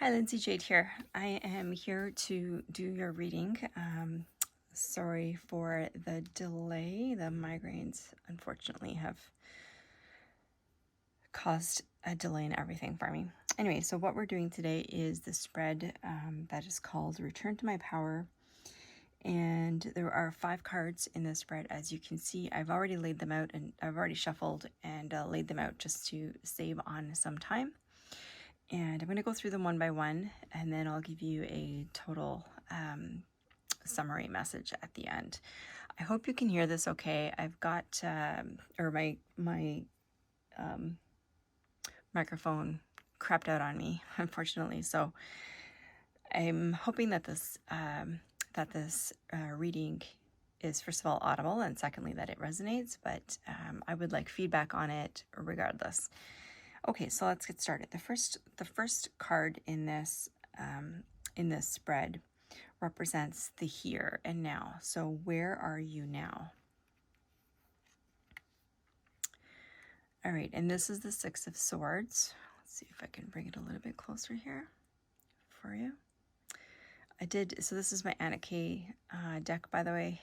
Hi, Lindsay Jade here. I am here to do your reading. Sorry for the delay. The migraines, unfortunately, have caused a delay in everything for me. Anyway, so what we're doing today is the spread that is called Return to My Power. And there are 5 cards in this spread. As you can see, I've already laid them out and I've already shuffled and laid them out just to save on some time. And I'm going to go through them one by one, and then I'll give you a total summary message at the end. I hope you can hear this okay. I've got, my microphone crapped out on me, unfortunately. So I'm hoping that this reading is, first of all, audible, and secondly, that it resonates. But I would like feedback on it regardless. Okay, so let's get started. The first card in this spread represents the here and now. So where are you now? All right, and this is the Six of Swords. Let's see if I can bring it a little bit closer here for you. So this is my Anna Kay deck, by the way.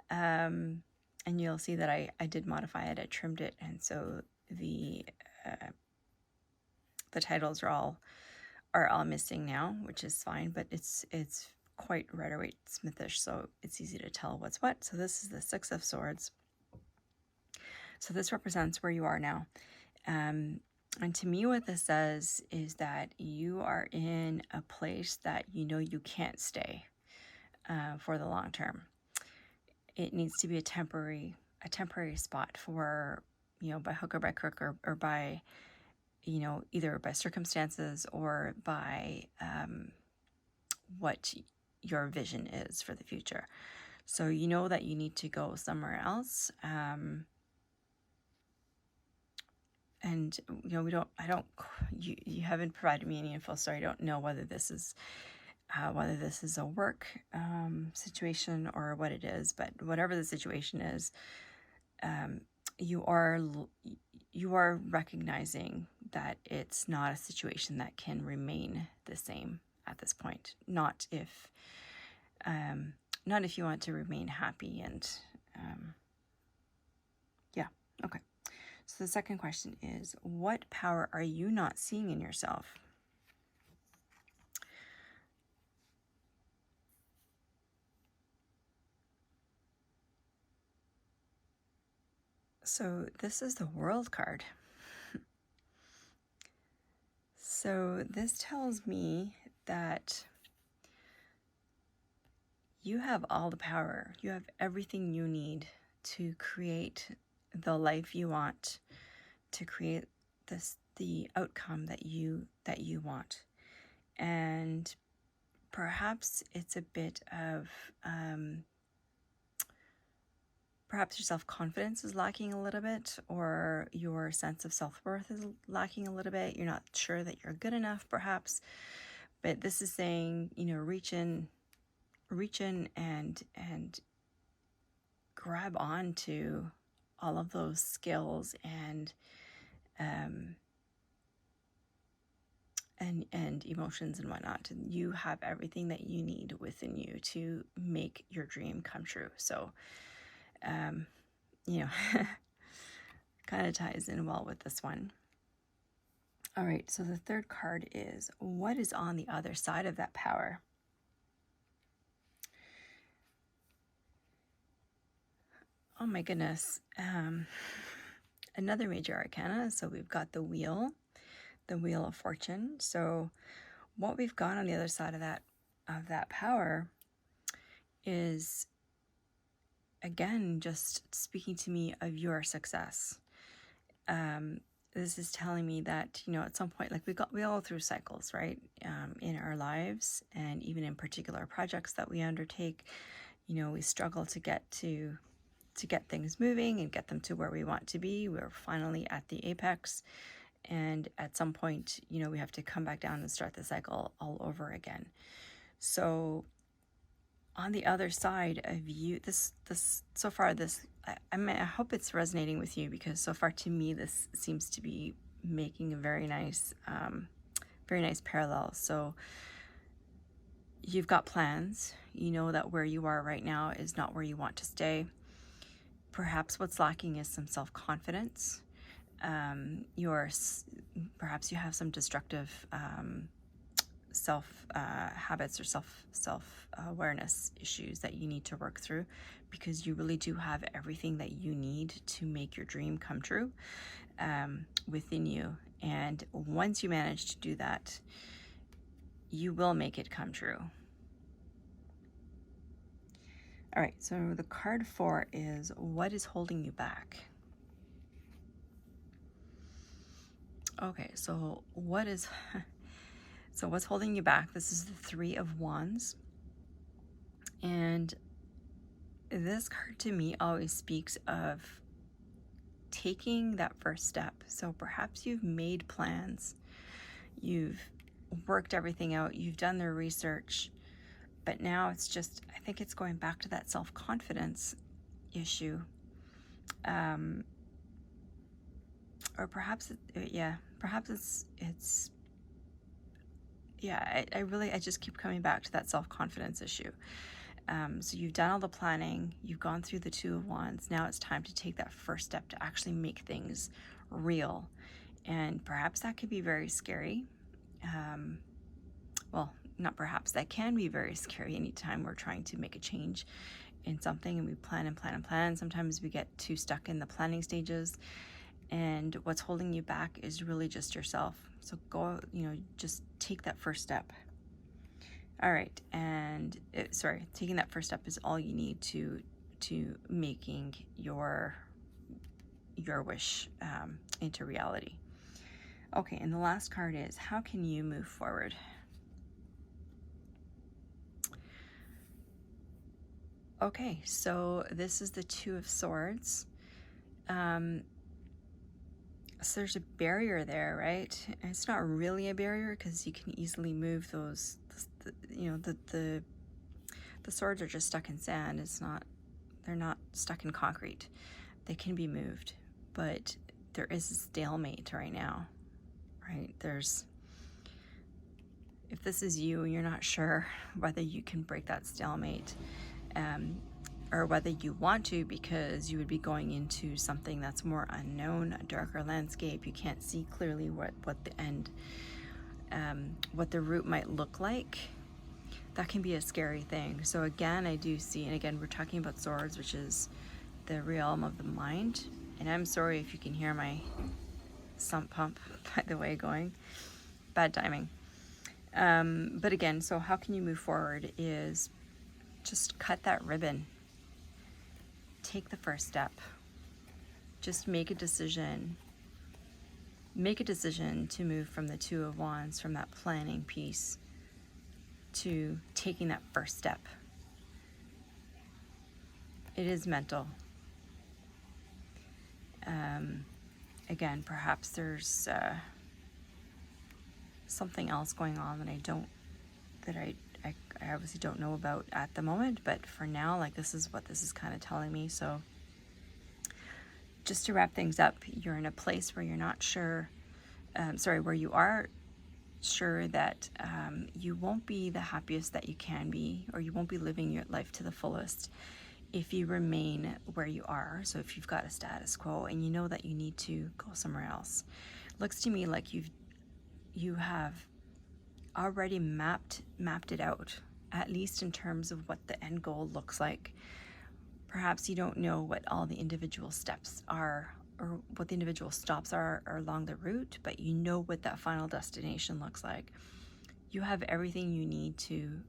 And you'll see that I did modify it, I trimmed it, and so the titles are all missing now, which is fine, but it's quite Rider-Waite Smithish, so it's easy to tell what's what. So this is the Six of Swords. So this represents where you are now. And to me, what this says is that you are in a place that you know you can't stay for the long term. It needs to be a temporary spot for, by hook or by crook, or by, either by circumstances or by what your vision is for the future. So you know that you need to go somewhere else. And you haven't provided me any info, so I don't know whether this is a work situation or what it is. But whatever the situation is, you are recognizing that it's not a situation that can remain the same at this point. Not if you want to remain happy and yeah. Okay. So the second question is, what power are you not seeing in yourself? So this is the World card. So this tells me that you have all the power. You have everything you need to create the life you want, to create the outcome that you want. And perhaps it's a bit of perhaps your self-confidence is lacking a little bit, or your sense of self-worth is lacking a little bit. You're not sure that you're good enough, perhaps. But this is saying, reach in and grab on to all of those skills and emotions and whatnot. And you have everything that you need within you to make your dream come true. So, kind of ties in well with this one. All right, so the third card is, what is on the other side of that power? Oh my goodness. Another major arcana. So we've got the Wheel of Fortune. So what we've got on the other side of that power is, again, just speaking to me of your success. This is telling me that, at some point, like we all go through cycles, right? In our lives, and even in particular projects that we undertake, we struggle to get things moving and get them to where we want to be. We're finally at the apex. And at some point, we have to come back down and start the cycle all over again. So on the other side of you, I hope it's resonating with you, because so far to me, this seems to be making a very nice very nice parallel. So you've got plans. You know that where you are right now is not where you want to stay. Perhaps what's lacking is some self-confidence. Perhaps you have some destructive self habits or self awareness issues that you need to work through, because you really do have everything that you need to make your dream come true within you. And once you manage to do that, you will make it come true. All right, so the card 4 is what is holding you back? Okay, so what's holding you back? This is the 3 of Wands. And this card to me always speaks of taking that first step. So perhaps you've made plans, you've worked everything out, you've done the research, but now it's just, I think it's going back to that self-confidence issue. Or perhaps, I just keep coming back to that self-confidence issue. So you've done all the planning, you've gone through the 2 of Wands. Now it's time to take that first step to actually make things real. And perhaps that could be very scary. Well, not perhaps, that can be very scary anytime we're trying to make a change in something and we plan and plan and plan. Sometimes we get too stuck in the planning stages, and what's holding you back is really just yourself. So go, just take that first step. All right, and taking that first step is all you need to making your wish into reality. Okay, and the last card is, how can you move forward? Okay, so this is the 2 of Swords. So there's a barrier there, right? And it's not really a barrier because you can easily move those. The swords are just stuck in sand. They're not stuck in concrete. They can be moved, but there is a stalemate right now, right? If this is you and you're not sure whether you can break that stalemate, or whether you want to, because you would be going into something that's more unknown, a darker landscape. You can't see clearly what the end, what the route might look like. That can be a scary thing. So again, I do see, and again, we're talking about swords, which is the realm of the mind. And I'm sorry if you can hear my sump pump, by the way, going. Bad timing. But again, so how can you move forward is just cut that ribbon. Take the first step. Just make a decision. Make a decision to move from the 2 of Wands, from that planning piece, to taking that first step. It is mental. Again, perhaps there's something else going on that I obviously don't know about at the moment, but for now, this is what this is kind of telling me. So just to wrap things up, you're in a place where you're not sure, where you are sure that you won't be the happiest that you can be, or you won't be living your life to the fullest if you remain where you are. So if you've got a status quo and you know that you need to go somewhere else, looks to me like you have already mapped it out, at least in terms of what the end goal looks like. Perhaps you don't know what all the individual steps are, or what the individual stops are along the route, but you know what that final destination looks like. You have everything you need to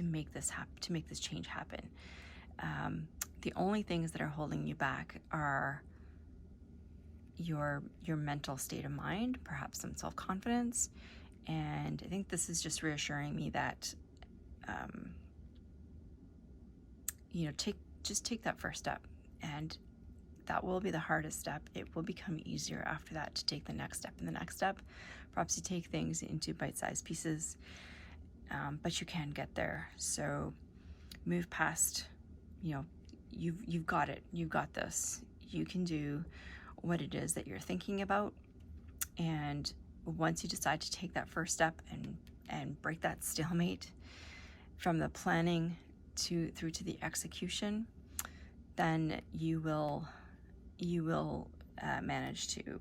make this to make this change happen. The only things that are holding you back are your mental state of mind, perhaps some self-confidence. And I think this is just reassuring me that take that first step, and that will be the hardest step. It will become easier after that to take the next step and the next step. Perhaps you take things into bite-sized pieces, but you can get there. So move past, you've got it. You've got this. You can do what it is that you're thinking about, and once you decide to take that first step and break that stalemate from the planning through to the execution, then you will manage to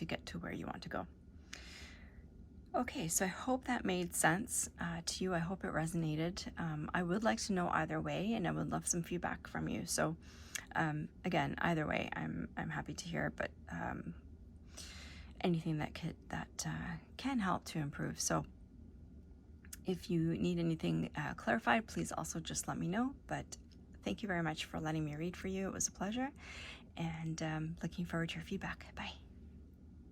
get to where you want to go. Okay, so I hope that made sense to you. I hope it resonated. I would like to know either way, and I would love some feedback from you. So again, either way, I'm happy to hear. But anything that can help to improve. So if you need anything clarified, please also just let me know. But thank you very much for letting me read for you. It was a pleasure, and looking forward to your feedback. Bye.